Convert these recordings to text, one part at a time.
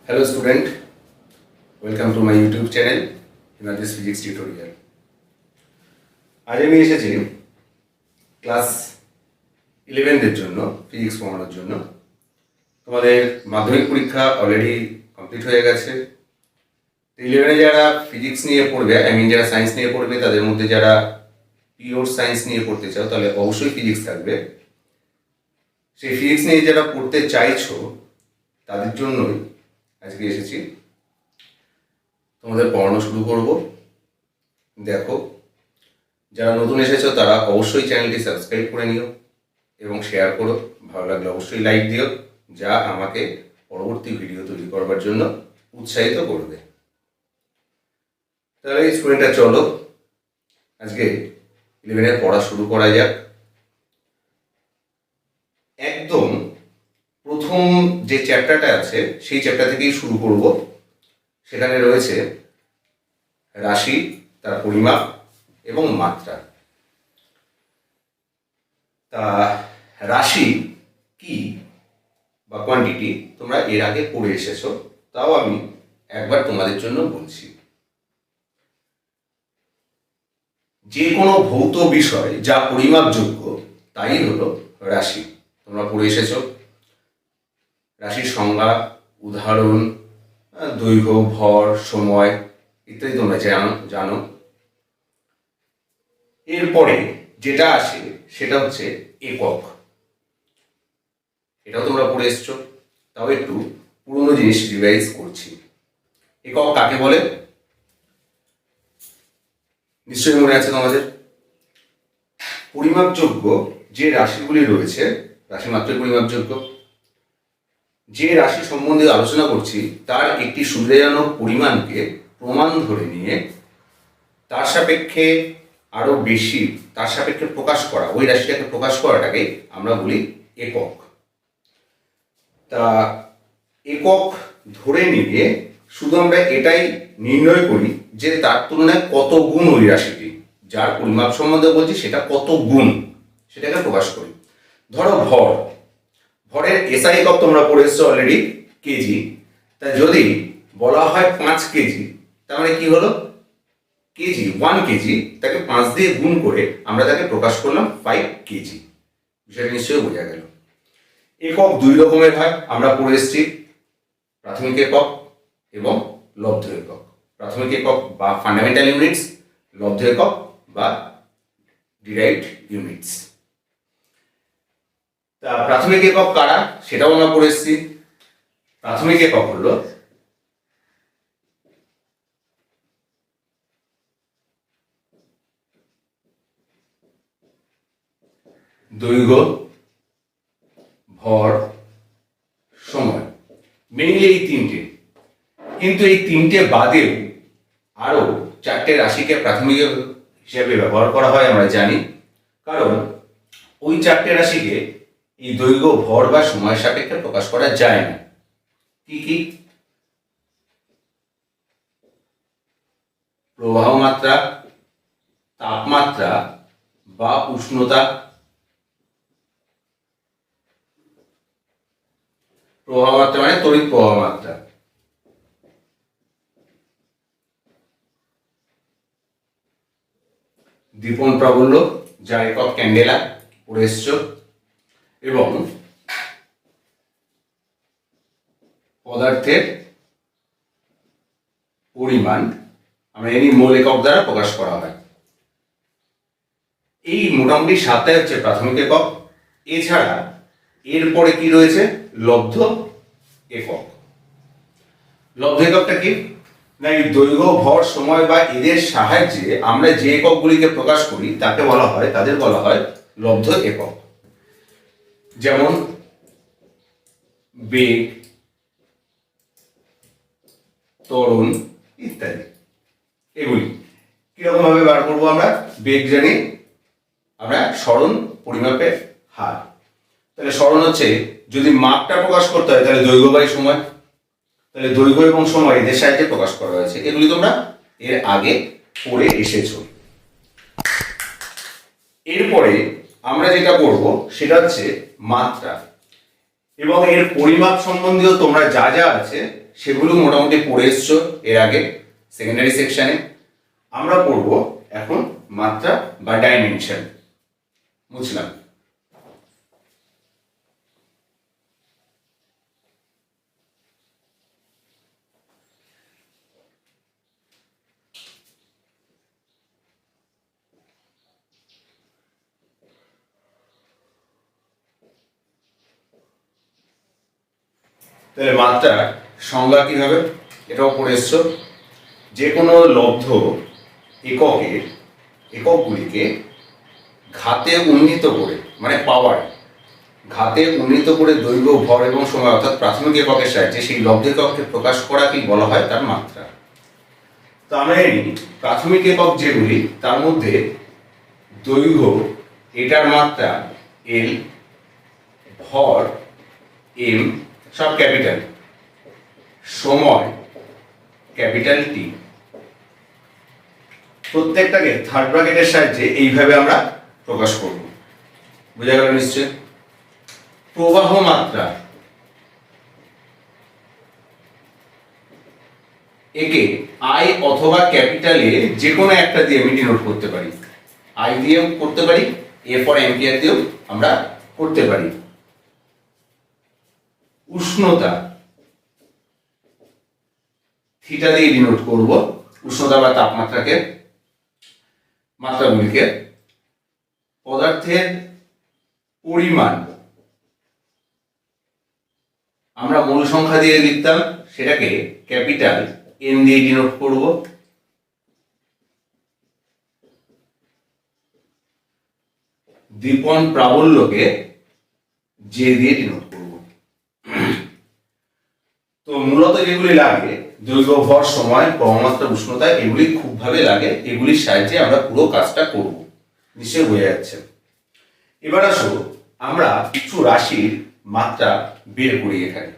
Hello student, welcome to my YouTube channel Himadris Physics Tutorial. আজ আমি এসেছি class 11 এর জন্য ফিজিক্স পড়ানোর জন্য। তোমাদের মাধ্যমিক পরীক্ষা অলরেডি কমপ্লিট হয়ে গেছে। 11 এ যারা ফিজিক্স নিয়ে পড়বে, যারা সায়েন্স নিয়ে পড়বে, তাদের মধ্যে যারা পিওর সায়েন্স নিয়ে পড়তে চাও তাহলে অবশ্যই ফিজিক্স থাকবে। সেই ফিজিক্স নিয়ে যারা পড়তে চাইছো তাদের জন্যই আজকে এসেছি। তোমাদের পড়ানো শুরু করব। দেখো, যারা নতুন এসেছো তারা অবশ্যই চ্যানেলটি সাবস্ক্রাইব করে নিও এবং শেয়ার করো। ভালো লাগলে অবশ্যই লাইক দিও, যা আমাকে পরবর্তী ভিডিও তৈরি করবার জন্য উৎসাহিত করবে। তাহলে স্টুডেন্টরা চলো আজকে 11 এর পড়া শুরু করা যাক। একদম প্রথম যে চ্যাপ্টারটা আছে সেই চ্যাপ্টার থেকেই শুরু করব। সেখানে রয়েছে রাশি, তার পরিমাপ এবং মাত্রা। তা রাশি কি বা কোয়ান্টিটি তোমরা এর আগে পড়ে এসেছো, তাও আমি একবার তোমাদের জন্য বলছি। যে কোনো ভৌত বিষয় যা পরিমাপযোগ্য তাই হলো রাশি। তোমরা পড়ে এসেছো রাশির সংজ্ঞা, উদাহরণ, দৈর্ঘ্য, ভর, সময় ইত্যাদি তোমরা জানো। এরপরে যেটা আসে সেটা হচ্ছে একক। এটাও তোমরা পড়ে এসছো, তাও একটু পুরনো জিনিস রিভাইজ করছি। একক কাকে বলে নিশ্চয়ই মনে আছে তোমাদের। পরিমাপযোগ্য যে রাশিগুলি রয়েছে, রাশি মাত্রই পরিমাপযোগ্য। যে রাশি সম্বন্ধে আলোচনা করছি তার একটি সুবিধাজনক পরিমাণকে প্রমাণ ধরে নিয়ে তার সাপেক্ষে আরো বেশি, তার সাপেক্ষে প্রকাশ করা, ওই রাশিটাকে প্রকাশ করাটাকে আমরা বলি একক। তা একক ধরে নিয়ে শুধু আমরা এটাই নির্ণয় করি যে তার তুলনায় কত গুণ ওই রাশিটি, যার পরিমাপ সম্বন্ধে বলছি সেটা কত গুণ, সেটাকে প্রকাশ করি। ধরো ভর, ভরের এসআই একক তোমরা পড়ে এসছো অলরেডি, কেজি। তা যদি বলা হয় 5 কেজি, তার মানে কি হলো, কেজি 1 কেজি তাকে 5 দিয়ে গুণ করে আমরা তাকে প্রকাশ করলাম 5 কেজি। বিষয়টা নিশ্চয়ই বোঝা গেল। একক দুই রকমের হয়, আমরা পড়ে এসছি, প্রাথমিক একক এবং লব্ধ একক। প্রাথমিক একক বা ফান্ডামেন্টাল ইউনিটস, লব্ধ একক বা ডিরাইভড ইউনিটস। তা প্রাথমিক একক কারা সেটাও আমরা পড়ে এসছি। প্রাথমিক একক হলো দৈর্ঘ্য, ভর, সময়, মেইনলি এই তিনটে। কিন্তু এই তিনটে বাদেও আরো 4টে রাশিকে প্রাথমিক হিসেবে ব্যবহার করা হয়, আমরা জানি। কারণ ওই 4টে রাশিকে এই দৈর্ঘ্য, ভর বা সময় সাপেক্ষে প্রকাশ করা যায় না। কি কি? প্রবাহ মাত্রা, তাপমাত্রা বা উষ্ণতা। প্রবাহ মাত্রা মানে তড়িৎ প্রবাহ মাত্রা। দীপন প্রাবল্য, যার একক ক্যান্ডেলা, পড়ে এসছো। এবং পদার্থের পরিমাণ আমরা জানি মোল একক দ্বারা প্রকাশ করা হয়। এই মোটামুটি 7টাই হচ্ছে প্রাথমিক একক। এছাড়া এরপরে কি রয়েছে, লব্ধ একক। লব্ধ এককটা কি না, এই দৈর্ঘ্য, ভর, সময় বা এদের সাহায্যে আমরা যে এককগুলিকে প্রকাশ করি তাকে বলা হয়, তাদের বলা হয় লব্ধ একক। যেমন বেগ, ত্বরণ ইত্যাদি। এগুলি কিরকম ভাবে বার করবো আমরা? বেগ জানি আমরা সরণ পরিমাপের হার। তাহলে সরণ হচ্ছে, যদি মাপটা প্রকাশ করতে হয় তাহলে দৈর্ঘ্য বাই সময়, তাহলে দৈর্ঘ্য এবং সময় এদের সাহায্যে প্রকাশ করা হয়েছে। এগুলি তোমরা এর আগে পড়ে এসেছো। এরপরে আমরা যেটা করব সেটা হচ্ছে মাত্রা। এবং এর পরিমাপ সম্বন্ধীয় তোমরা যা যা আছে সেগুলো মোটামুটি পড়ে এসছো এর আগে সেকেন্ডারি সেকশনে। আমরা পড়ব এখন মাত্রা বা ডাইমেনশন। বুঝলাম? তাহলে মাত্রার সংজ্ঞা কি হবে এটাও পড়ে এসছো। যে কোনো লব্ধ এককগুলিকে ঘাতে উন্নীত করে, মানে পাওয়ার ঘাতে উন্নীত করে দৈর্ঘ্য, ভর এবং সময় অর্থাৎ প্রাথমিক এককের সাহায্যে সেই লব্ধ একককে প্রকাশ করাকেই বলা হয় তার মাত্রা। তো আমরা জানি প্রাথমিক একক যেগুলি তার মধ্যে দৈর্ঘ্য এটার মাত্রা এল, ভর এম সব ক্যাপিটাল, সময় ক্যাপিটাল টি। প্রত্যেকটাকে থার্ড ব্র্যাকেটের সাহায্যে এইভাবে আমরা প্রকাশ করব। বোঝা গেল নিশ্চয়? প্রবাহ মাত্রা একে আই অথবা ক্যাপিটাল এ যে কোনো একটা দিয়ে আমি ডিনোট করতে পারি। আই দিয়েও করতে পারি, এ ফর অ্যাম্পিয়ার দিয়েও আমরা করতে পারি। উষ্ণতা থিটা দিয়ে ডিনোট করব উষ্ণতা বা তাপমাত্রাকে, মাত্রাগুলিকে। পদার্থের পরিমাণ আমরা মূল সংখ্যা দিয়ে লিখতাম, সেটাকে ক্যাপিটাল এন দিয়ে ডিনোট করব। দীপন প্রাবল্যকে জে দিয়ে ডিনোট করব। তো মূলত যেগুলি লাগে দৈর্ঘ্য, ভর, সময়, প্রবাহমাত্রা, উষ্ণতা, এগুলি খুব ভাবে লাগে। এগুলির সাহায্যে আমরা পুরো কাজটা করব। নিশ্চয়ই বোঝা যাচ্ছে। এবার আসো আমরা কিছু রাশির মাত্রা বের করি এখানে।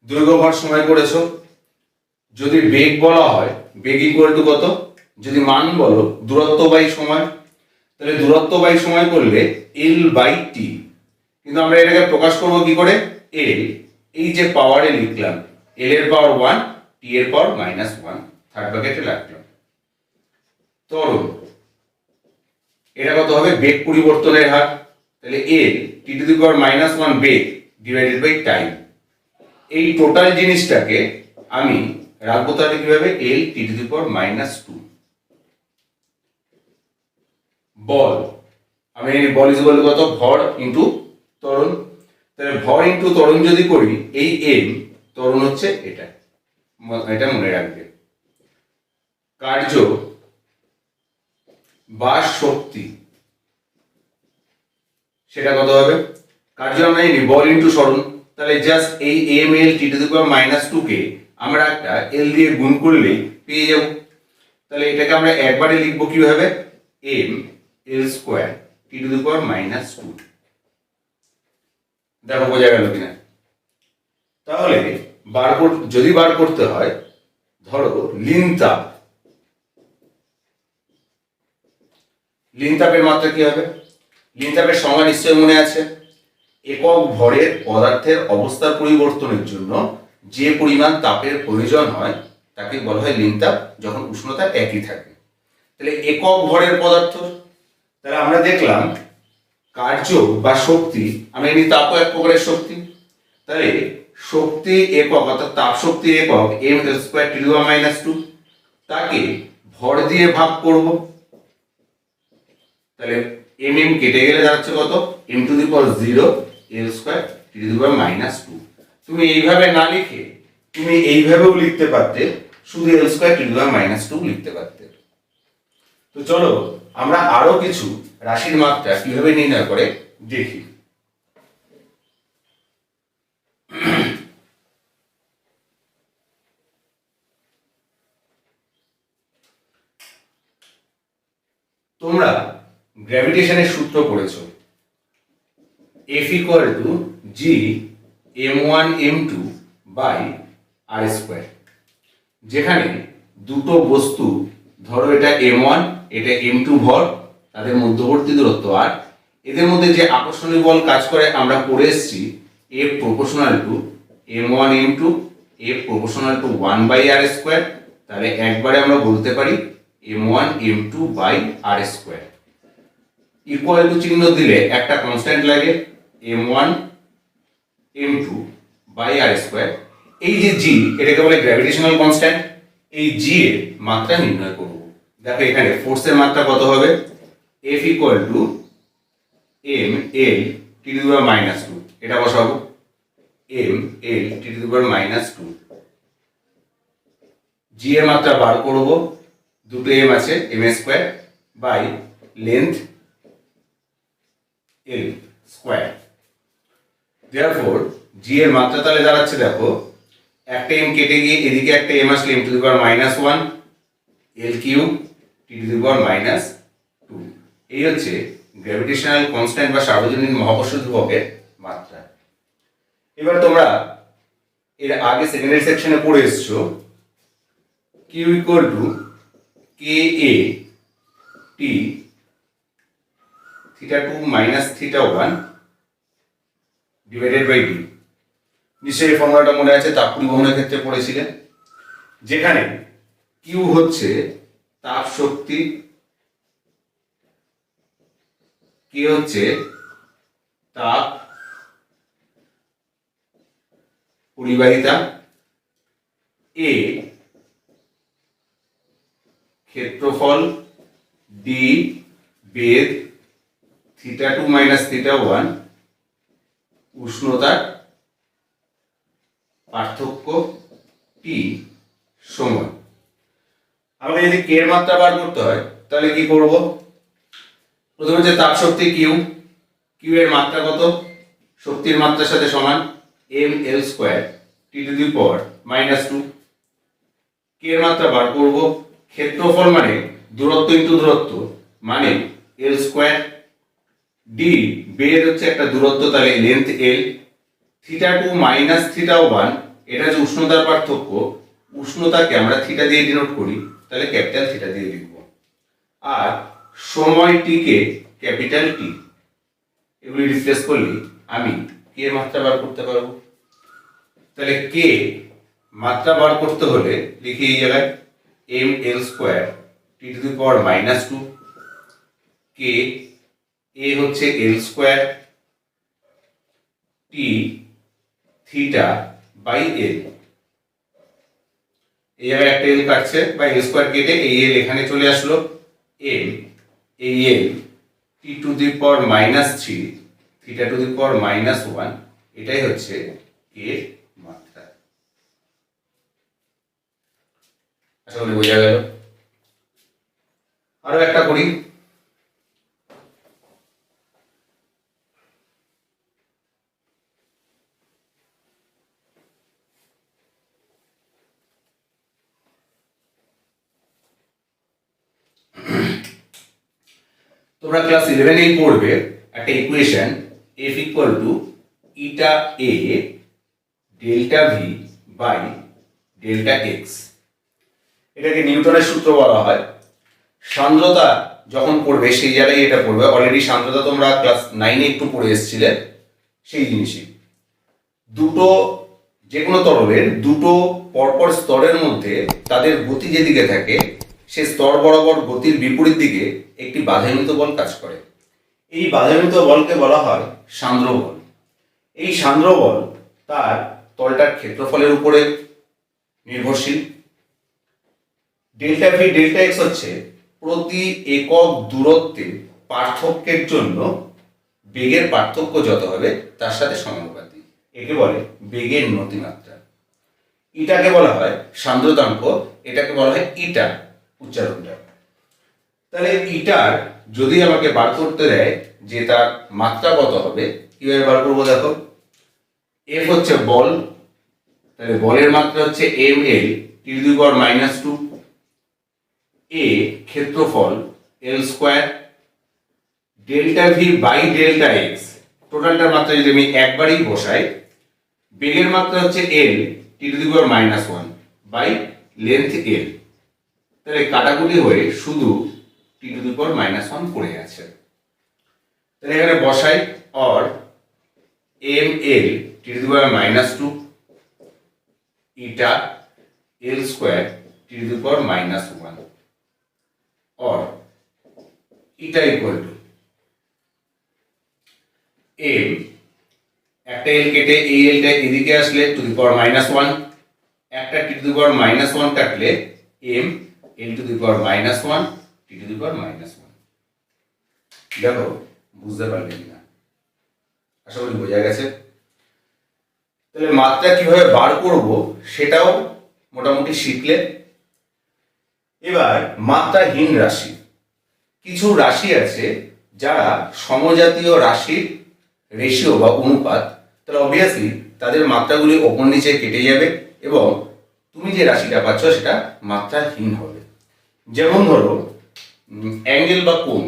দৈর্ঘ্য, ভর, সময় করেছো। যদি বেগ বলা হয়, বেগ ইকুয়াল টু কত? যদি মান বলো দূরত্ব বাই সময়, তাহলে দূরত্ব বাই সময় করলে এল বাই টি। কিন্তু আমরা এটাকে প্রকাশ করব কি করে? এল, এই যে পাওয়ারে লিখলাম, এল এর পাওয়ার 1, টি এর পাওয়ার -1, থার্ড ব্র্যাকেটে রাখলাম। ত্বরণ এটা কত হবে? বেগ পরিবর্তনের হার। তাহলে L T to the power -1 বেগ ডিভাইডেড বাই টাইম। এই টোটাল জিনিসটাকে আমি রাখবো তাহলে কিভাবে? এল টি টু দি পাওয়ার -2। বল, আমি বল ইজ ইকুয়াল টু কত? ভর ইনটু ত্বরণ। তাহলে ভর ইনটু ত্বরণ যদি করি, এই এম, ত্বরণ হচ্ছে এটা, এটা মনে রাখবে। কার্য বা শক্তি সেটা কত হবে? কার্য আমরা জানি বল ইনটু সরণ। তাহলে জাস্ট এই M L T to the power -2 কে আমরা একটা এল দিয়ে গুণ করলেই পেয়ে যাব। তাহলে এটাকে আমরা একবারে লিখবো কিভাবে? M L square T to the power -2। দেখো বোঝা গেল কিনা? তাহলে যদি বার করতে হয়, ধরো লিন তাপ, লিন তাপের মাত্রা কি হবে? লিন তাপের সংজ্ঞা নিশ্চয় মনে আছে। একক ভরের পদার্থের অবস্থার পরিবর্তনের জন্য যে পরিমাণ তাপের প্রয়োজন হয় তাকে বলা হয় লিন তাপ, যখন উষ্ণতা একই থাকে। তাহলে একক ভরের পদার্থ, তাহলে আমরা দেখলাম কার্য বা শক্তি, আমরা এমনি তাপও এক প্রকারের শক্তি। তাহলে শক্তি একক অর্থাৎ তাপ শক্তির একক M L square T to the power -2, তাকে ভর দিয়ে ভাগ করব। তাহলে এম এম কেটে গেলে দাঁড়াচ্ছে কত? M to the power 0 L square T to the power -2। তুমি এইভাবে না লিখে তুমি এইভাবেও লিখতে পারতে, শুধু এল square T to the power -2 লিখতে পারতে। তো চলো আমরা আরো কিছু রাশির মাত্রা কিভাবে নির্ণয় করে দেখি। তোমরা গ্র্যাভিটেশনের সূত্র পড়েছো, F = G m1 m2 by r square. যেখানে দুটো বস্তু, ধরো এটা m1 এটা m2 ভর, তাদের মধ্যবর্তী দূরত্ব r, এদের মধ্যে যে আকর্ষণীয় বল কাজ করে আমরা পড়ে এসেছি F proportional to m1 m2 F proportional to 1/r square, তাহলে একবারে আমরা বলতে পারি m1 m2 by r square. Equal to চিহ্ন দিলে একটা কনস্ট্যান্ট লাগে m1 m2 by r square. এই যে জি, এটাকে বলে গ্র্যাভিটেশনাল কনস্ট্যান্ট, এই জি এর মাত্রা নির্ণয় করব। দেখো এখানে ফোর্সের মাত্রা কত হবে, F equal to m l T to the power minus 2, এটা বসাবো m l T to the power minus 2। G এর মাত্রা বার করব, দুটো m আছে m square by length l square. Therefore G এর মাত্রা তাহলে দাঁড়াচ্ছে, দেখো একটা m কেটে গিয়ে এদিকে একটা m আসলে m two the power minus 1 l cube T to the power minus 2। এই হচ্ছে গ্র্যাভিটেশনাল কনস্ট্যান্ট বা সার্বজনীন মহাকর্ষ ধ্রুবকের মাত্রা। এবার তোমরা এর আগে সেকেন্ডারি সেকশনে পড়ে এসছো q equal to ka t theta 2 minus theta 1 divided by d। নিশ্চয়ই এই ফর্মুলাটা মনে আছে, তাপ পরিবহনের ক্ষেত্রে পড়েছিলেন, যেখানে q হচ্ছে তাপ শক্তি, k হচ্ছে তাপ পরিবাহিতা, a ক্ষেত্রফল, d বেদ, থিটা 2 মাইনাস থিটা 1 উষ্ণতার পার্থক্য, t সময়। আমাকে যদি k এর মাত্রা বার করতে হয় তাহলে কি করব, প্রথমে হচ্ছে তাপ শক্তি q এর মাত্রা কত, শক্তির মাত্রার সাথে সমান ml square T to the power minus 2। k এর মাত্রা বার করব, ক্ষেত্রফল মানে দূরত্ব ইনটু দূরত্ব মানে l স্কয়ার, d বেদ হচ্ছে একটা দূরত্ব তাহলে length l, theta 2 minus theta 1 এটা হচ্ছে উষ্ণতার পার্থক্য, উষ্ণতাকে আমরা থিটা দিয়ে ডিনোট করি তাহলে ক্যাপিটাল থিটা দিয়ে লিখব, আর সময়টিকে ক্যাপিটাল টি। এগুলি রিপ্লেস করলে আমি কে এর মাত্রা বার করতে পারবো। তাহলে কে মাত্রা বার করতে হলে লিখি এই জায়গায় M L square T to the power minus 2, কে এ হচ্ছে L square T theta by L. এই জায়গায় একটা এল কাটছে বা এল স্কোয়ার কেটে এই এল এখানে চলে আসলো, এম এই L T to the power minus 3 theta to the power minus 1, এটাই হচ্ছে এর মাত্রা। আশা করি বোঝা গেল। আরো একটা করি, তোমরা ক্লাস 11 এই পড়বে একটা equation F equal to eta A delta V by delta x। এটাকে নিউটনের সূত্র বলা হয়। সান্দ্রতা যখন পড়বে সেই জায়গায় এটা পড়বে, অলরেডি সান্দ্রতা তোমরা ক্লাস 9 এ একটু পড়ে এসেছিলে সেই জিনিসই। দুটো যে কোনো তরলের দুটো পরপর স্তরের মধ্যে তাদের গতি যেদিকে থাকে সে স্তর বরাবর গতির বিপরীত দিকে একটি বাধাজনিত বল কাজ করে। এই বাধাজনিত বলকে বলা হয় সান্দ্র বল। এই সান্দ্র বল তার তলটার ক্ষেত্রফলের উপরে নির্ভরশীল। ডেল্টা ভি ডেল্টা এক্স হচ্ছে প্রতি একক দূরত্বে পার্থক্যের জন্য বেগের পার্থক্য যত হবে তার সাথে সমানুপাতিক, একে বলে বেগের নতিমাত্রা। ইটাকে বলা হয় সান্দ্রতাঙ্ক, এটাকে বলা হয় ইটা উচ্চারণটা। তাহলে ইটার যদি আমাকে বার করতে দেয় যে তার মাত্রা কত হবে, কিভাবে বার করবো দেখো, এফ হচ্ছে বল, তাহলে বলের মাত্রা হচ্ছে M L T to the power minus 2, এ ক্ষেত্রফল L square, delta V by delta X, টোটালটার মাত্রা যদি আমি একবারই বসাই, বেগের মাত্রা হচ্ছে L T to the power minus 1 by length L. তাহলে কাটাকুটি হয়ে শুধু টি টু দি পাওয়ার মাইনাস 1 পড়ে আছে। তাহলে এখানে বসাই, or M L T to the power minus 2 eta L square t to the power -1 or eta equal to m, একটা l কেটে এই lটা এদিকে আসলে টু দি পাওয়ার -1, একটা t to the power -1 কাটলে m l to the power -1 t to the power -1। দেখো বুঝতে পারলে কিনা, আশা করি বোঝা গেছে। তাহলে মাত্রা কিভাবে বার করব সেটাও মোটামুটি শিখলে। এবার মাত্রাহীন রাশি, কিছু রাশি আছে যারা সমজাতীয় রাশির রেশিও বা অনুপাত, তাহলে অবভিয়াসলি তাদের মাত্রাগুলি ওপর নিচে কেটে যাবে এবং তুমি যে রাশিটা পাচ্ছ সেটা মাত্রাহীন হবে। যেমন ধরো অ্যাঙ্গেল বা কোণ,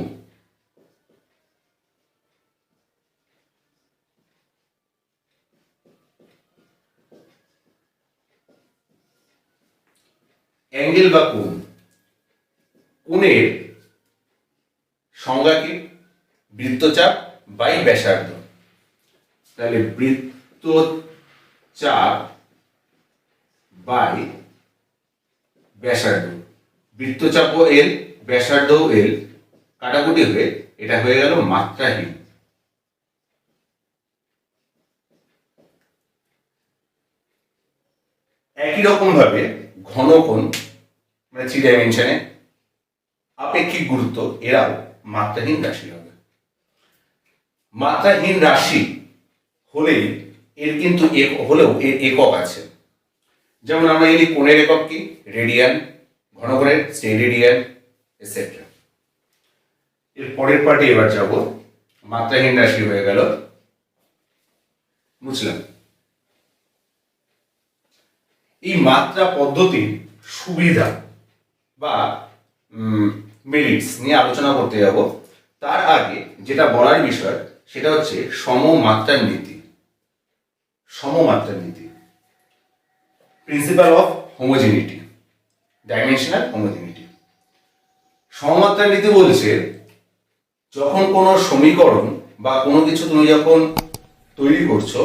অ্যাঙ্গেল বা কোণ, কোণের সংজ্ঞা কি? বৃত্তচাপ বাই ব্যাসার্ধ। তাহলে বৃত্তচাপ বাই ব্যাসার্ধ, বৃত্তচাপও এল ব্যাসার্ধও এল, কাটাকুটি হয়ে এটা হয়ে গেল মাত্রাহীন। একই রকম ভাবে ঘনকোণ মানে 3 ডাইমেনশনে, আপেক্ষিক গুরুত্ব, এরাও মাত্রাহীন রাশি হবে। মাত্রাহীন রাশি হলেই এর কিন্তু হলেও এর একক আছে। যেমন আমরা জানি কোণের একক কি? রেডিয়ান, ঘনকোণের স্টেরেডিয়ান এটসেট্রা। এর পরের পার্টে এবার যাব, মাত্রাহীন রাশি হয়ে গেল, বুঝলাম। এই মাত্রা পদ্ধতির সুবিধা বা মেরিটস নিয়ে আলোচনা করতে যাব। তার আগে যেটা বলার বিষয় সেটা হচ্ছে সমমাত্রার নীতি। সমমাত্রার নীতি, principal of homogeneity, dimensional homogeneity. সমমাত্রার নীতি বলছে যখন কোনো সমীকরণ বা কোনো কিছু তুমি যখন তৈরি করছো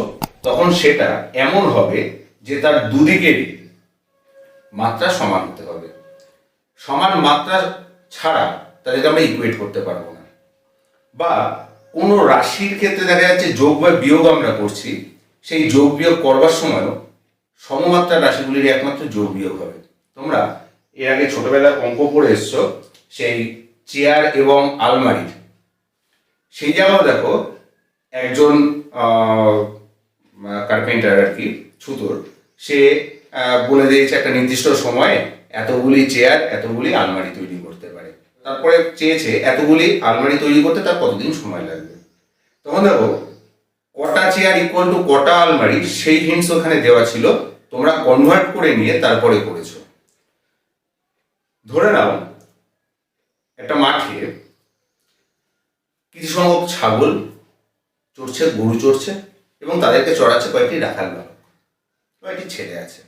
তখন সেটা এমন হবে যে তার দুদিকেরই মাত্রা সমান হতে হবে। সমান মাত্রা ছাড়া তাদেরকে আমরা ইকুয়েট করতে পারবো না। বা কোনো রাশির ক্ষেত্রে দেখা যাচ্ছে যোগ বা বিয়োগ আমরা করছি, সেই যোগ বিয়োগ করবার সময়ও সমমাত্রার রাশিগুলির একমাত্র যোগ বিয়োগ হবে। তোমরা এর আগে ছোটবেলায় অঙ্ক পড়ে এসছো সেই চেয়ার এবং আলমারির, সেই জায়গাও দেখো একজন কার্পেন্টার আর কি, ছুতোর, সে বলে দিয়েছে একটা নির্দিষ্ট সময়ে এতগুলি চেয়ার এতগুলি আলমারি তৈরি করতে পারে। তারপরে চেয়েছে এতগুলি আলমারি তৈরি করতে তার কতদিন সময় লাগবে। তখন দেখো কটা চেয়ার ইকুয়াল টু কটা আলমারি সেই হিন্টস ওখানে দেওয়া ছিল, তোমরা কনভার্ট করে নিয়ে তারপরে করেছো। ধরে নাও একটা মাঠে কিছু সংখ্যক ছাগল চড়ছে, গরু চড়ছে এবং তাদেরকে চড়াচ্ছে কয়েকটি রাখাল বালক, কয়েকটি ছেলে আছে।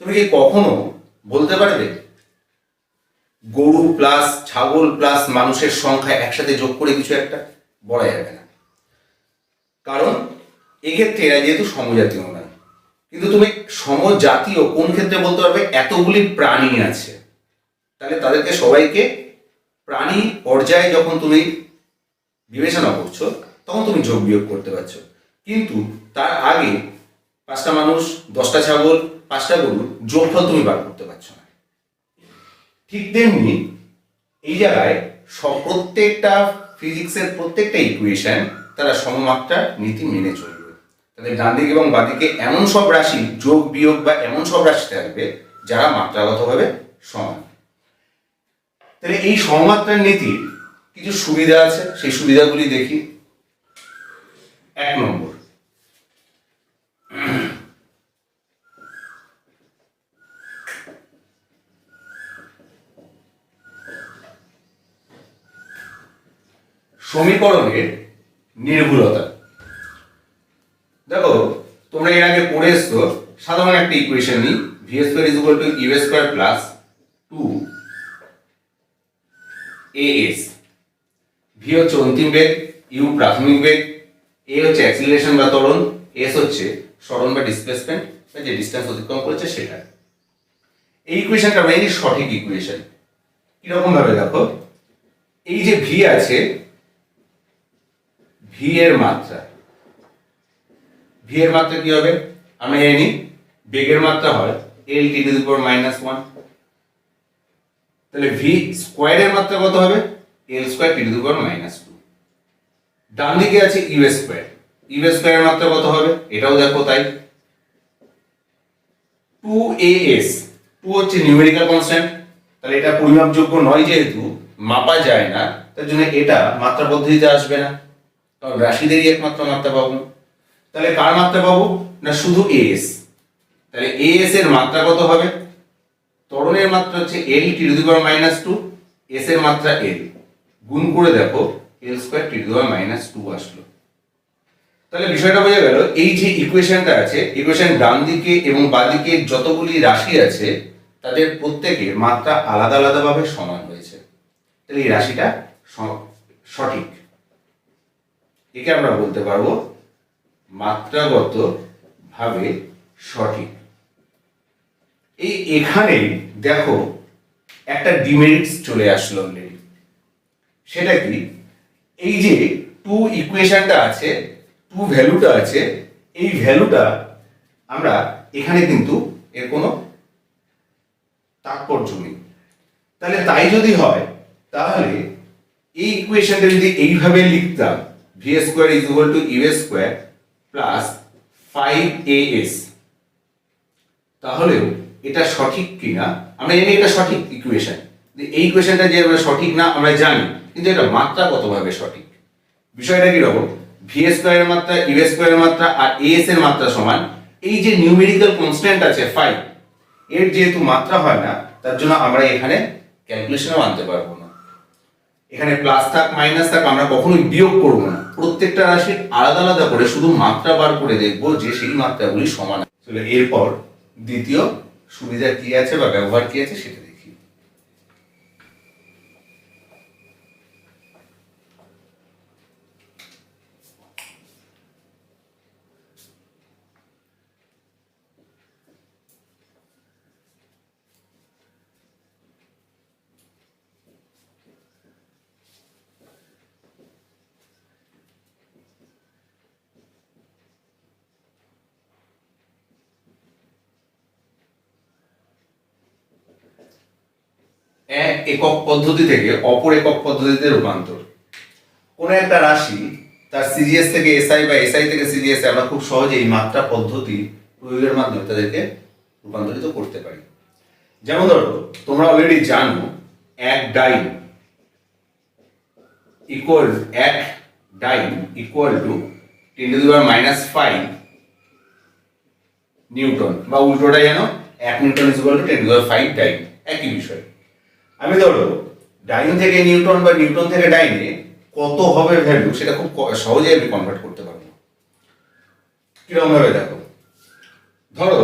তুমি কি কখনো বলতে পারবে গরু প্লাস ছাগল প্লাস মানুষের সংখ্যা একসাথে যোগ করে কিছু একটা? বলা যাবে না, কারণ এক্ষেত্রে এরা যেহেতু সমজাতীয় নয়। কিন্তু তুমি সমজাতীয় কোন ক্ষেত্রে বলতে পারবে? এতগুলি প্রাণী আছে, তাহলে তাদেরকে সবাইকে প্রাণী পর্যায়ে যখন তুমি বিবেচনা করছো তখন তুমি যোগ বিয়োগ করতে পারছো। কিন্তু তার আগে 5টা মানুষ, 10টা ছাগল, 5টা গরু যোগফল তুমি বার করতে পারছো না। ঠিক তেমনি এই জায়গায় প্রত্যেকটা ফিজিক্সের প্রত্যেকটা ইকুয়েশন তারা সমমাত্রার নীতি মেনে চলবে। তাদের ডান দিক এবং বাঁদিকে এমন সব রাশি যোগ বিয়োগ বা এমন সব রাশি থাকবে যারা মাত্রাগতভাবে সমান। তাহলে এই সমমাত্রার নীতির কিছু সুবিধা আছে, সেই সুবিধাগুলি দেখি। 1 নম্বর, সমীকরণের নির্ভুলতা। দেখো তোমরা এর আগে পড়ে এসছো সাধারণ একটা ইকুয়েশন নিই, V square is equal to U square plus 2 as। ভি হচ্ছে অন্তিম বেগ, ইউ প্রাথমিক বেগ, এ হচ্ছে অ্যাক্সিলারেশন বা ত্বরণ, এস হচ্ছে সরণ বা ডিসপ্লেসমেন্ট, যে ডিস্টেন্স অতিক্রম করেছে সেটা। এই ইকুয়েশনটা আমরা জানি সঠিক ইকুয়েশন। কিরকম ভাবে দেখো, এই যে ভি আছে, ভি এর মাত্রা কি হবে? আমরা জানি বেগের মাত্রা হয় এল টি টু দি পাওয়ার -1, তাহলে ভি স্কয়ারের মাত্রা কত হবে? এল square T to the power -2। ডান দিকে আছে ইউ স্কয়ার, স্কয়ারের মাত্রা কত হবে? এটাও দেখো তাই, 2as, 2 হচ্ছে নিউমেরিক্যাল কনস্ট্যান্ট, তাহলে এটা পরিমাপযোগ্য নয়, যেহেতু মাপা যায় না, তার জন্য এটা মাত্রা পদ্ধতিতে আসবে না, কারণ রাশিদেরই একমাত্র মাত্রা পাবো। তাহলে কার মাত্রা পাবো? না শুধু as। তাহলে as এর মাত্রা কত হবে? ত্বরণের মাত্রা হচ্ছে l T to the power -2, s এর মাত্রা l, গুণ করে দেখো l square T to the power -2 আসলো। তাহলে বিষয়টা বোঝা গেল, এই যে ইকুয়েশনটা আছে, ইকুয়েশন ডান দিকে এবং বাঁ দিকে যতগুলি রাশি আছে তাদের প্রত্যেকের মাত্রা আলাদা আলাদা ভাবে সমান হয়েছে, তাহলে এই রাশিটা সঠিক। একে আমরা বলতে পারবো মাত্রাগত ভাবে সঠিক। এই এখানে দেখো একটা ডিমেরিটস চলে আসলো অলরেডি। সেটা কি? এই যে 2 ইকুয়েশনটা আছে, 2 ভ্যালুটা আছে, এই ভ্যালুটা আমরা এখানে কিন্তু এর কোনো তাৎপর্য নেই। তাহলে তাই যদি হয়, তাহলে এই ইকুয়েশনটা যদি এইভাবে লিখতাম, V square is equal to U square plus 5as, তাহলেও এটা সঠিক কিনা আমরা জানি, এটা সঠিক ইকুয়েশন। এই ইকুয়েশনটা যে আমরা সঠিক না আমরা জানি, কিন্তু এটা মাত্রাগতভাবে সঠিক। বিষয়টা কি রকম? ভি স্কয়ারের মাত্রা, ইউ স্কয়ারের মাত্রা আর as এর মাত্রা সমান, এই যে নিউমেরিক্যাল কনস্ট্যান্ট আছে 5, এর যেহেতু মাত্রা হয় না, তার জন্য আমরা এখানে ক্যালকুলেশনও আনতে পারবো না। এখানে প্লাস থাক মাইনাস থাক আমরা কখনোই বিয়োগ করব না, প্রত্যেকটা রাশির আলাদা আলাদা করে শুধু মাত্রা বার করে দেখব যে সেই মাত্রাগুলি সমান। তাহলে এরপর দ্বিতীয় সুবিধা কি আছে বা ব্যবহার কি আছে সেটা দেখি। এক একক পদ্ধতি থেকে অপর একক পদ্ধতিতে রূপান্তর। কোন একটা রাশি তার সিজিএস থেকে এসআই বা এসআই থেকে সিজিএস আমরা খুব সহজে এই মাত্রা পদ্ধতি প্রয়োগের মাধ্যমে তাদেরকে রূপান্তরিত করতে পারি। যেমন ধরো, তোমরা অলরেডি জানো এক dyne equal to 10 to the power -5 newton, বা উল্টোটা জানো 1 newton is equal to 10 to the power 5 dyne, একই বিষয়। আমি ধরো ডাইন থেকে নিউটন বা নিউটন থেকে ডাইনে কত হবে ভ্যালু, সেটা খুব সহজেই আমি কনভার্ট করতে পারবো। কিরকম ভাবে দেখো, ধরো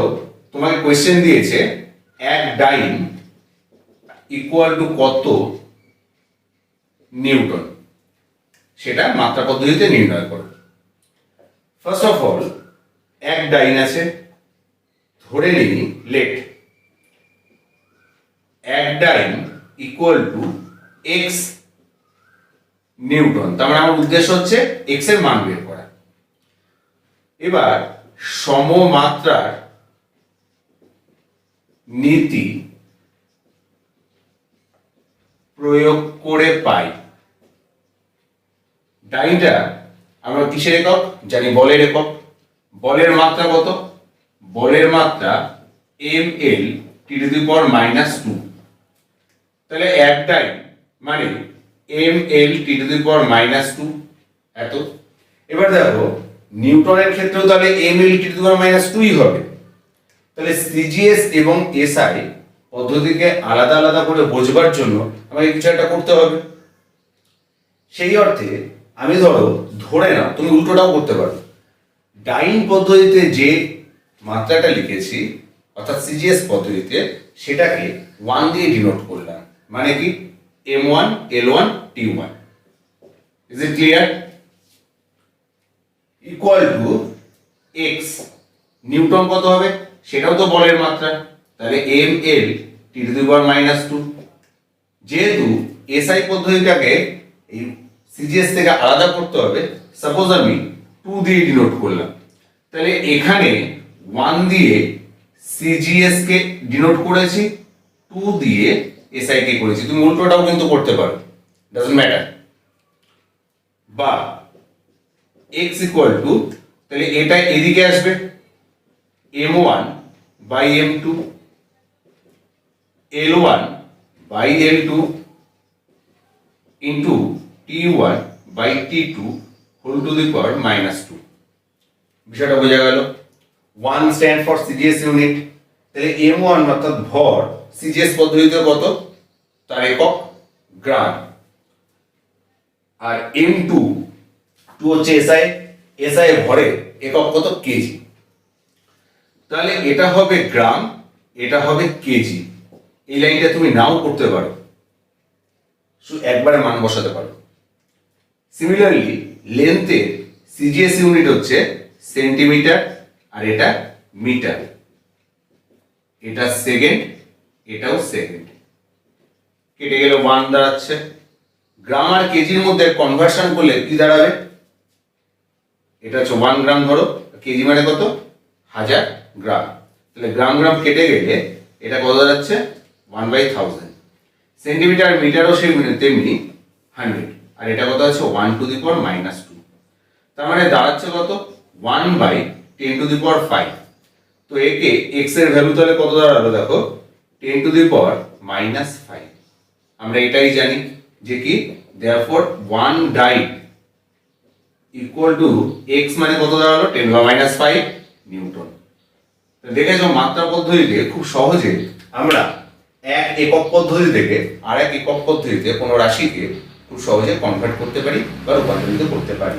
তোমাকে কোয়েশ্চেন দিয়েছে এক ডাইন ইকুয়াল টু কত নিউটন, সেটা মাত্রা পদ্ধতিতে নির্ণয় করো। ফার্স্ট অফ অল এক ডাইন আছে, ধরে নিই লেট এক dyne equal two x Newton, তার মানে আমার উদ্দেশ্য হচ্ছে এক্স এর মান বের করা। এবার সমমাত্রার নীতি প্রয়োগ করে পাই ডাইনটা আমরা কিসের একক জানি? বলের একক। বলের মাত্রা কত? বলের মাত্রা ml T to the power -2, তাহলে এক ডাইন মানে ml T to the power -2 এত। এবার দেখো নিউটনের ক্ষেত্রেও তাহলে ml টি টু দি পাওয়ার -2ই হবে। তাহলে সিজিএস এবং এসআই পদ্ধতিকে আলাদা আলাদা করে বোঝবার জন্য আমাকে কিছু একটা করতে হবে। সেই অর্থে আমি ধরে নাও, তুমি উল্টোটাও করতে পারো, ডাইন পদ্ধতিতে যে মাত্রাটা লিখেছি অর্থাৎ সিজিএস পদ্ধতিতে, সেটাকে 1 দিয়ে ডিনোট করলাম, মানে কি m1 l1 t1। Is it clear? Equal to x, Newton কত হবে? সেটাও তো বলের মাত্রা, তাহলে ml t⁻²। যেহেতু এসআই পদ্ধতিটাকে এই সিজিএস থেকে আলাদা করতে হবে, সাপোজ আমি 2 দিয়ে ডিনোট করলাম, তাহলে এখানে 1 দিয়ে সিজিএস কে ডিনোট করেছি, 2 দিয়ে এসআই কে করেছি। তুমি উল্টোটাও কিন্তু করতে পারো, ডাজন্ট ম্যাটার। বা x ইকুয়াল টু, তাহলে এটা এদিকে আসবে m1 by m2, l1 by l2 into t1 by t2 whole to the power -2। বিষয়টা বোঝা গেল। 1 স্ট্যান্ড ফর সিজিএস ইউনিট, তাহলে m1 অর্থাৎ ভর সিজিএস পদ্ধতিতে কত, তার একক গ্রাম। আর m2 হচ্ছে এসআই, এসআই ভরে একক কত, কেজি। তাহলে এটা হবে গ্রাম, এটা হবে কেজি। এই লাইনটা তুমি নাও করতে পারো, শুধু একবারে মান বসাতে পারো। সিমিলারলি লেন্থের সিজিএস ইউনিট হচ্ছে সেন্টিমিটার, আর এটা মিটার, এটা সেকেন্ড, এটাও সেকেন্ড। কেটে গেলে 1 দাঁড়াচ্ছে। গ্রাম আর কেজির মধ্যে কনভার্সন করলে কি দাঁড়াবে, এটা হচ্ছে 1 গ্রাম ধরো, কেজি মানে কত, 1000 গ্রাম। তাহলে গ্রাম গ্রাম কেটে গেলে এটা কত দাঁড়াচ্ছে, 1/1000। সেন্টিমিটার মিটারও সেই তেমনি 100, আর এটা কত আছে, 1 টু দি পাওয়ার -2। তার মানে দাঁড়াচ্ছে কত, 1/10⁵। তো একে x এর ভ্যালু তাহলে কত দাঁড়ালো দেখো, 10⁻⁵। আমরা এটাই জানি যে কি, therefore 1 died equal to x মানে কত দাঁড়ালো, 10⁻⁵ নিউটন। দেখেছো মাত্রা পদ্ধতিতে খুব সহজে আমরা এক একক পদ্ধতি থেকে আর এক একক পদ্ধতিতে কোনো রাশিকে খুব সহজে কনভার্ট করতে পারি বা রূপান্তরিত করতে পারি।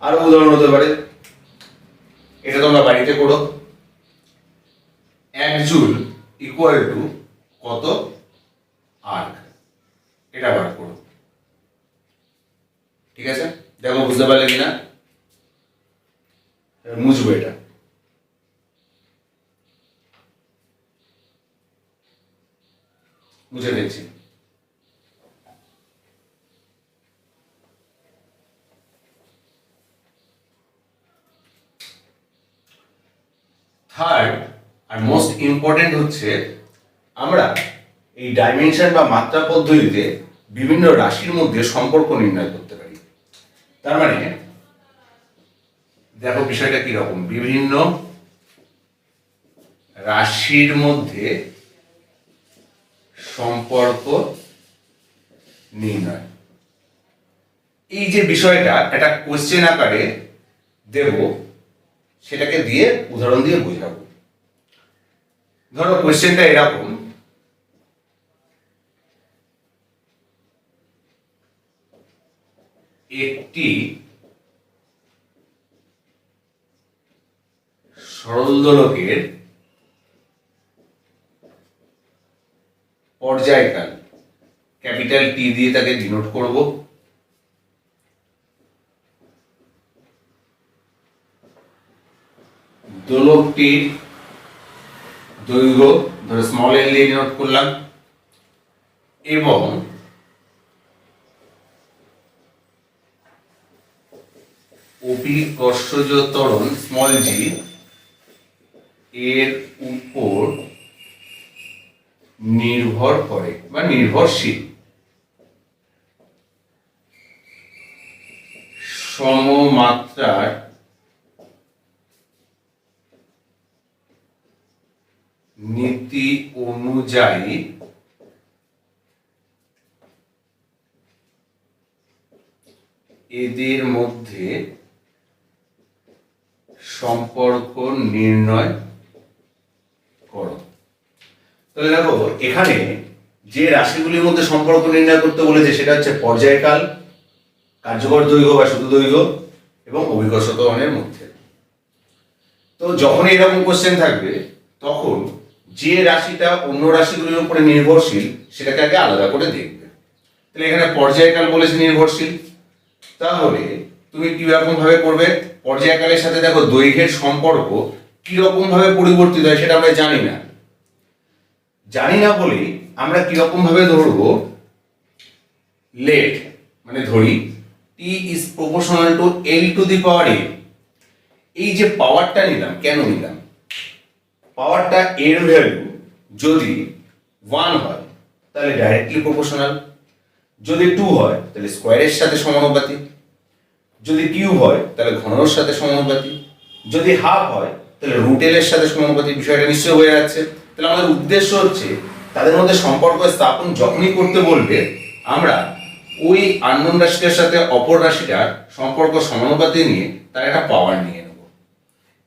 আরো উদাহরণ হতে পারে, এটা তোমরা বাড়িতে করো। 1 জুল ইকুয়াল টু কত আর্ক, এটা বার করো। ঠিক আছে, দেখো বুঝতে পারলে কিনা। মুছবো এটা। মুছে ফেলছি। থার্ড আর মোস্ট ইম্পর্টেন্ট হচ্ছে, আমরা এই ডাইমেনশন বা মাত্রা পদ্ধতিতে বিভিন্ন রাশির মধ্যে সম্পর্ক নির্ণয় করতে পারি। তার মানে দেখো বিষয়টা কি রকম, বিভিন্ন রাশির মধ্যে সম্পর্ক নির্ণয়। এই যে বিষয়টা একটা কোশ্চেন আকারে দেব, সেটাকে দিয়ে উদাহরণ দিয়ে বোঝাবো। ধরো কোশ্চেনটা এরকম, একটি সরল দোলকের পর্যায়কাল ক্যাপিটাল টি দিয়ে তাকে ডিনোট করব। দোলকটির দৈর্ঘ্য ধরো স্মল এল দিয়ে ডিনোট করলাম, এবং অভিকর্ষজ ত্বরণ স্মল জি এর উপর নির্ভর করে বা নির্ভরশীল। সমমাত্রার নীতি অনুযায়ী এদের মধ্যে সম্পর্ক নির্ণয় করো। তাহলে দেখো এখানে যে রাশিগুলির মধ্যে সম্পর্ক নির্ণয় করতে বলেছে সেটা হচ্ছে পর্যায়কাল, কার্যকর দৈর্ঘ্য বা শুধু দৈর্ঘ্য, এবং অভিকর্ষ ত্বরণের মধ্যে। তো যখন এরকম কোশ্চেন থাকবে তখন যে রাশিটা অন্য রাশিগুলির উপরে নির্ভরশীল সেটাকে আগে আলাদা করে দেখবে। তাহলে এখানে পর্যায়কাল বলেছে নির্ভরশীল, তাহলে তুমি কি রকম ভাবে করবে, পর্যায়কালের সাথে দেখো দৈর্ঘ্যের সম্পর্ক কিরকম ভাবে পরিবর্তিত হয় সেটা আমরা জানি না বলেই আমরা কিরকম ভাবে ধরবো, লেট মানে ধরি T is proportional to L to the power A. এই যে পাওয়ারটা নিলাম, কেন নিলাম? পাওয়ারটা এর ভ্যালু যদি 1 হয় তাহলে ডাইরেক্টলি প্রপোর্শনাল, যদি 2 হয় তাহলে স্কোয়ারের সাথে সমানুপাতিক, যদি কিউব হয় তাহলে ঘনর সাথে সমানুপাতিক, যদি হাফ হয় তাহলে রুটেলের সাথে সমানুপাতিক। বিষয়টা নিশ্চয় হয়ে যাচ্ছে। তাহলে আমাদের উদ্দেশ্য হচ্ছে তাদের মধ্যে সম্পর্ক স্থাপন যখনই করতে বলবে আমরা ওই আননোন রাশিটার সাথে অপর রাশিটার সম্পর্ক সমানুপাতিক নিয়ে তার একটা পাওয়ার নিয়ে নেব।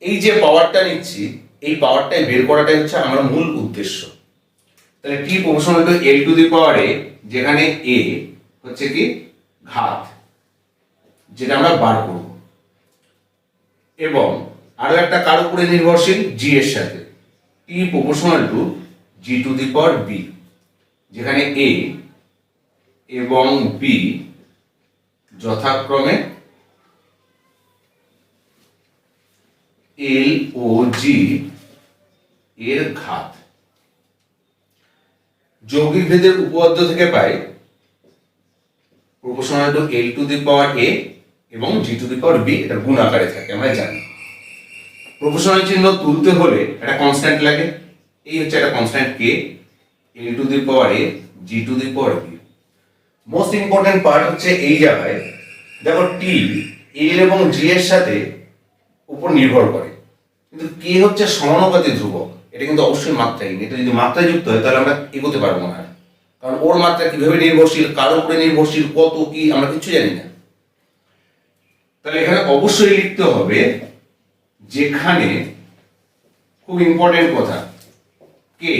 এই যে পাওয়ারটা নিচ্ছি, এই পাওয়ারটাই বের করাটাই হচ্ছে আমার মূল উদ্দেশ্য। তাহলে T proportional to L to the power A, যেখানে এ হচ্ছে কি ঘাত, যেটা আমরা বার করব, এবং আরো একটা কার উপরে নির্ভরশীল, জি এর সাথে, T proportional to G to the power B, যেখানে এ এবং বি যথাক্রমে এল ও জি এর ঘাত। যৌগিক ভেদের উপপাদ্য থেকে পাই proportional to L to the power A এবং G to the power B, এটা গুণ আকারে থাকে আমরা জানি। প্রপোর্শনাল চিহ্ন তুলতে হলে একটা কনস্ট্যান্ট লাগে, এই হচ্ছে একটা constant K, L to the power A G to the power B. Most important part হচ্ছে এই জায়গায় দেখো টি এল এবং জি এর সাথে উপর নির্ভর করে, কিন্তু কে হচ্ছে সমানুপাতিক ধ্রুবক, এটা কিন্তু অবশ্যই মাত্রাহীন। এটা যদি মাত্রায় যুক্ত হয় তাহলে আমরা এগোতে পারবো না, কারণ ওর মাত্রা কিভাবে নির্ভরশীল, কার উপরে নির্ভরশীল, কত কি আমরা কিছু জানি না। তাহলে এখানে অবশ্যই লিখতে হবে, যেখানে খুব ইম্পর্টেন্ট কথা, কে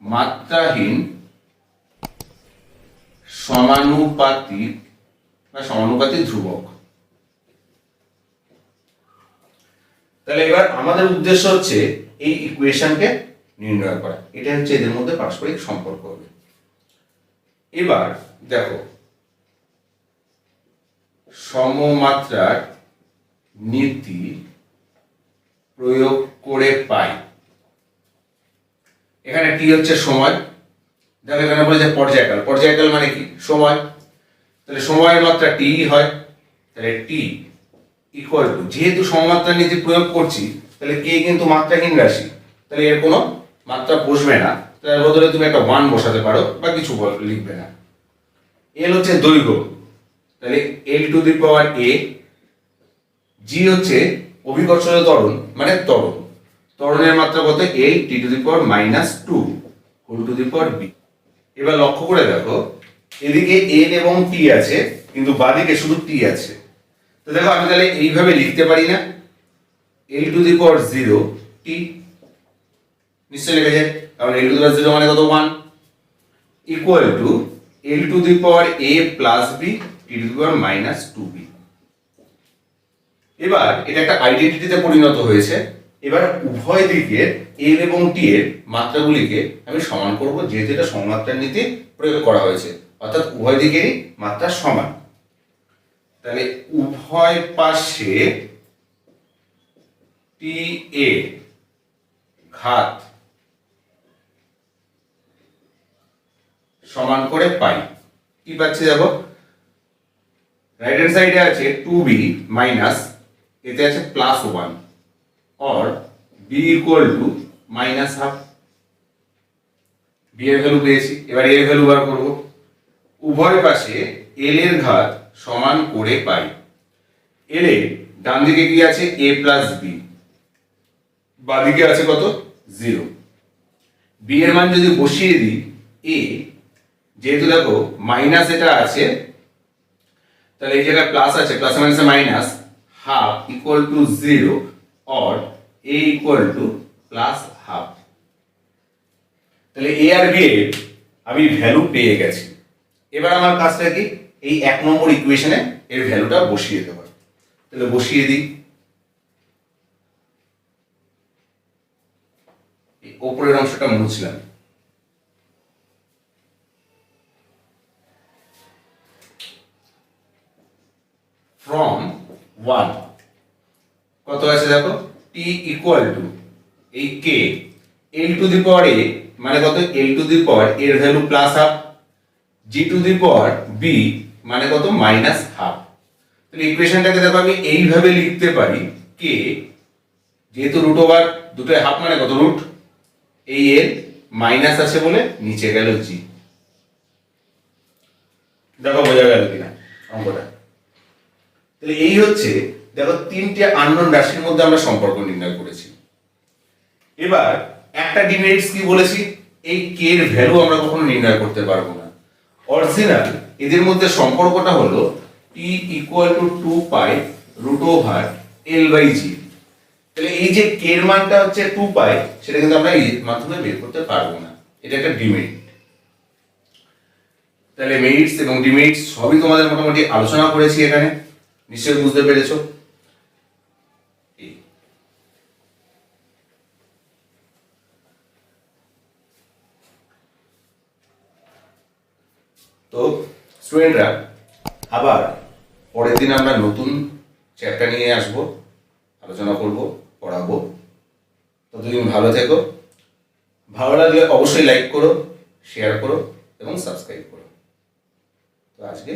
মাত্রাহীন সমানুপাতিক বা সমানুপাতিক ধ্রুবক। তাহলে এবার আমাদের উদ্দেশ্য হচ্ছে এই ইকুয়েশনকে নির্ণয় করা, এটা হচ্ছে এদের মধ্যে পারস্পরিক সম্পর্ক হবে। এবার দেখো সমমাত্রার নীতি প্রয়োগ করে পাই, এখানে টি হচ্ছে সময়, দেখো এখানে বলে যে পর্যায়কাল, পর্যায়কাল মানে কি সময়, তাহলে সময়ের মাত্রা টি হয়, তাহলে টি ইকুয়াল টু, যেহেতু সমমাত্রা নীতি প্রয়োগ করছি তাহলে কে কিন্তু মাত্রাহীন রাশি, তাহলে এর কোনো মাত্রা বসবে না, তার বদলে তুমি একটা 1 বসাতে পারো বা কিছু লিখবে না। এল হচ্ছে দৈর্ঘ্য, তাহলে এল টু দি পাওয়ার এ, জি হচ্ছে অভিকর্ষজ ত্বরণ মানে ত্বরণ, ত্বরণের মাত্রা কত, L T to the power -2 whole to the power B. এবার লক্ষ্য করে দেখো এদিকে এল এবং টি আছে কিন্তু বাদিকে শুধু টি আছে, তো দেখো আমি তাহলে এইভাবে লিখতে পারি না, এল টু দি পাওয়ার 0 টি, নিশ্চয় লেখা যায়, কারণ এল টু দি পাওয়ার 0 মানে কত 1, equal to L to the power A plus B T to the power -2b। এবার এটা একটা আইডেন্টিটিতে পরিণত হয়েছে। এবার উভয় দিকের এল এবং টি এর মাত্রাগুলিকে আমি সমান করব, যেহেতু এটা সমমাত্রার নীতি প্রয়োগ করা হয়েছে, অর্থাৎ উভয় দিকেরই মাত্রা সমান। তাহলে উভয় পাশে টি এ ঘাত সমান করে পাই, কি পাচ্ছি দেখো, রাইট হ্যান্ড সাইডে আছে 2b মাইনাস, এতে আছে +1 or b equal to -1/2, b এর ভ্যালু পেয়েছি। এবার এর ভ্যালু বার করব, উভয় পাশে l এর ঘাত সমান করে পাই। l এর ডান দিকে কি আছে a প্লাস b, বাঁ দিকে আছে কত 0, b এর মান যদি বসিয়ে দিই, a যেহেতু দেখো মাইনাস এটা আছে, তাহলে এই জায়গায় প্লাস আছে, প্লাস মাইনাসে minus, half equal to 0 or a equal to +1/2। তাহলে a আর b এর আমি ভ্যালু পেয়ে গেছি। এবার আমার কাজটা কি, এই 1 নম্বর ইকুয়েশনে এর ভ্যালুটা বসিয়ে দেব, তাহলে বসিয়ে দিই, এই উপরের অংশটা মুছলাম, from 1 কত আছে দেখো, টি ইকুয়াল টু এই কে এল টু দি পাওয়ার এ মানে কত, এল টু দি পাওয়ার এর value plus half, G to the power B মানে কত মাইনাস হাফ। তাহলে ইকুয়েশনটাকে দেখো আমি এইভাবে লিখতে পারি, কে যেহেতু রুট ওভার দুটোই হাফ মানে কত রুট, এই এর মাইনাস আছে বলে নিচে গেল জি। দেখো বোঝা গেল কিনা অঙ্কটা। তাহলে এই হচ্ছে দেখো তিনটে আননোন রাশির মধ্যে আমরা সম্পর্ক নির্ণয় করেছি। এবার একটা ডিমেরিটস কি বলেছি, এই কে এর ভ্যালু আমরা কখনো নির্ণয় করতে পারবো না। অরিজিনাল এদের মধ্যে সম্পর্কটা হলো T equal to 2 pi root over L by G. তাহলে এই যে কে এর মানটা হচ্ছে 2 পাই, সেটা কিন্তু আমরা এই মাধ্যমে বের করতে পারবো না, এটা একটা ডিমেরিট। তাহলে মেরিটস এবং ডিমেরিটস সবই তোমাদের মোটামুটি আলোচনা করেছি এখানে, নিশ্চয়ই বুঝতে পেরেছো। তো স্টুডেন্টরা আবার পরের দিন আমরা নতুন চ্যাপ্টার নিয়ে আসব, আলোচনা করব, পড়াবো। ততদিন ভালো থেকো, ভালো লাগলে অবশ্যই লাইক করো, শেয়ার করো এবং সাবস্ক্রাইব করো। তো আজকে